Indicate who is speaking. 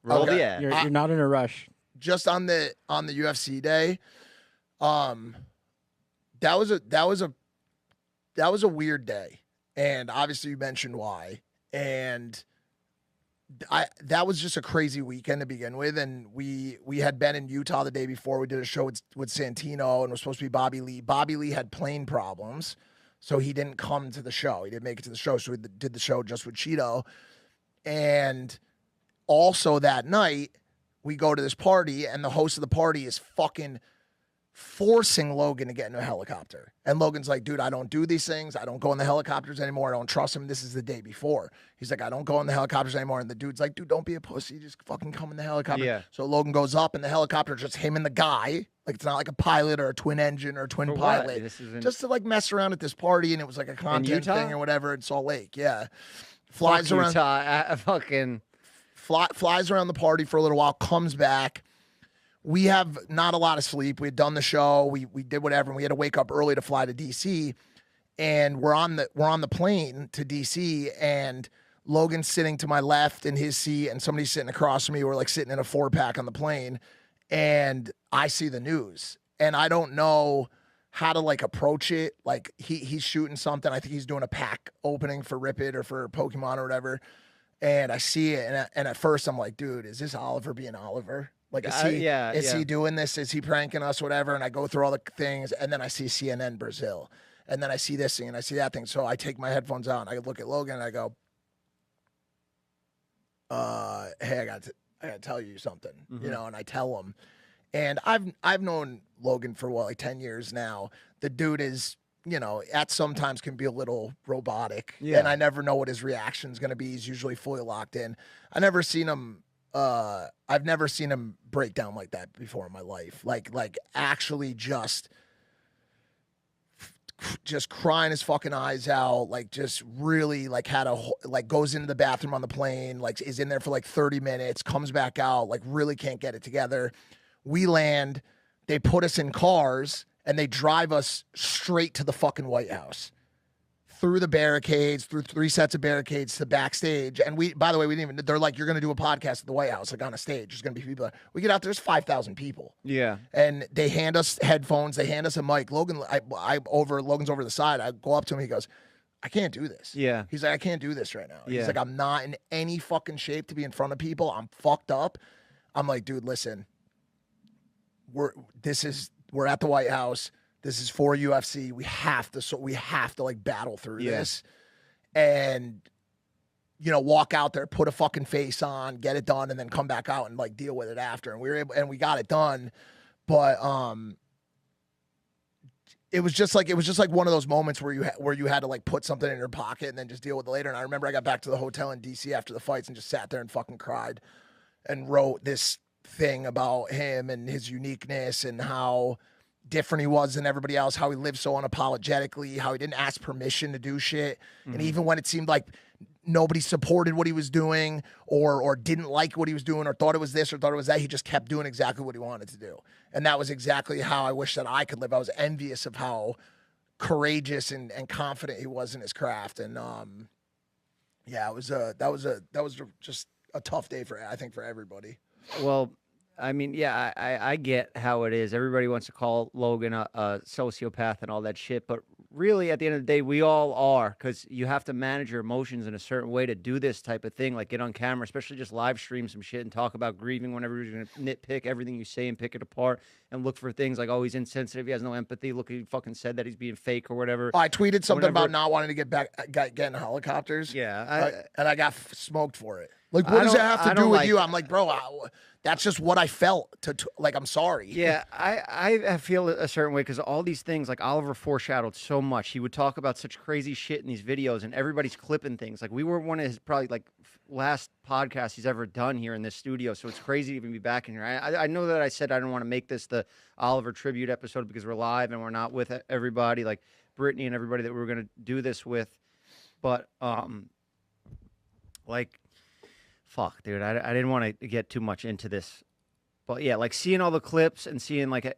Speaker 1: Roll
Speaker 2: Okay.
Speaker 1: the ad.
Speaker 3: You're not in a rush.
Speaker 2: Just on the UFC day, that was a weird day, and obviously you mentioned why, and that was just a crazy weekend to begin with, and we had been in Utah the day before. We did a show with Santino, and it was supposed to be Bobby Lee. Bobby Lee had plane problems, so he didn't come to the show. He didn't make it to the show, so we did the show just with Cheeto. And also that night, we go to this party, and the host of the party is fucking forcing Logan to get in a helicopter. And Logan's like, dude, I don't do these things. I don't go in the helicopters anymore. I don't trust him. This is the day before. He's like, I don't go in the helicopters anymore. And the dude's like, dude, don't be a pussy. Just fucking come in the helicopter.
Speaker 1: Yeah.
Speaker 2: So Logan goes up in the helicopter, just him and the guy. Like, it's not like a pilot or a twin engine or a twin pilot. Just to like mess around at this party. And it was like a content thing or whatever in Salt Lake. Yeah. Flies around.
Speaker 1: Utah,
Speaker 2: flies around the party for a little while, comes back. We have not a lot of sleep. We had done the show. We did whatever, and we had to wake up early to fly to DC. And we're on the plane to DC, and Logan's sitting to my left in his seat, and somebody's sitting across from me. We're like sitting in a 4-pack on the plane, and I see the news, and I don't know how to like approach it. Like he's shooting something. I think he's doing a pack opening for Rip It or for Pokemon or whatever. And I see it, and at first I'm like, dude, is this Oliver being Oliver? Like, is he doing this? Is he pranking us, whatever? And I go through all the things, and then I see CNN Brazil. And then I see this thing, and I see that thing. So I take my headphones out, and I look at Logan, and I go, hey, I got to tell you something, you know, and I tell him. And I've known Logan for, like 10 years now. The dude is, you know, at sometimes can be a little robotic. Yeah. And I never know what his reaction's going to be. He's usually fully locked in. I've never seen him break down like that before in my life. Like actually just crying his fucking eyes out, like just really like goes into the bathroom on the plane, like is in there for like 30 minutes, comes back out, like really can't get it together. We land, they put us in cars, and they drive us straight to the fucking White House. Through the barricades, through 3 sets of barricades to backstage. And by the way, they're like, you're going to do a podcast at the White House, like on a stage. There's going to be people. We get out there, there's 5,000 people.
Speaker 1: Yeah.
Speaker 2: And they hand us headphones. They hand us a mic. Logan's over the side. I go up to him. He goes, I can't do this.
Speaker 1: Yeah.
Speaker 2: He's like, I can't do this right now.
Speaker 1: Yeah.
Speaker 2: He's like, I'm not in any fucking shape to be in front of people. I'm fucked up. I'm like, dude, listen, we're at the White House. This is for UFC. We have to like battle through this, and you know, walk out there, put a fucking face on, get it done, and then come back out and like deal with it after. And we were able, and we got it done. But it was just like one of those moments where you had to like put something in your pocket and then just deal with it later. And I remember I got back to the hotel in DC after the fights and just sat there and fucking cried and wrote this thing about him and his uniqueness and how different he was than everybody else, how he lived so unapologetically, how he didn't ask permission to do shit. And even when it seemed like nobody supported what he was doing or didn't like what he was doing or thought it was this or thought it was that, he just kept doing exactly what he wanted to do. And that was exactly how I wish that I could live. I was envious of how courageous and confident he was in his craft. And that was just a tough day for everybody.
Speaker 1: Well, I mean, yeah, I get how it is. Everybody wants to call Logan a sociopath and all that shit, but really, at the end of the day, we all are, because you have to manage your emotions in a certain way to do this type of thing, like get on camera, especially just live stream some shit and talk about grieving whenever you're going to nitpick everything you say and pick it apart and look for things like, oh, he's insensitive, he has no empathy, look, he fucking said that he's being fake or whatever.
Speaker 2: I tweeted something about not wanting to get in helicopters.
Speaker 1: Yeah.
Speaker 2: And I got smoked for it. Like, what does that have to do with you? I'm like, bro, that's just what I felt. Like, I'm sorry.
Speaker 1: Yeah, I feel a certain way because all these things, like Oliver foreshadowed so much. He would talk about such crazy shit in these videos, and everybody's clipping things. Like, we were one of his probably like last podcasts he's ever done here in this studio, so it's crazy to even be back in here. I know that I said I didn't want to make this the Oliver tribute episode because we're live and we're not with everybody, like Brittany and everybody that we were going to do this with. But, like... Fuck, dude, I didn't want to get too much into this. But yeah, like seeing all the clips and seeing like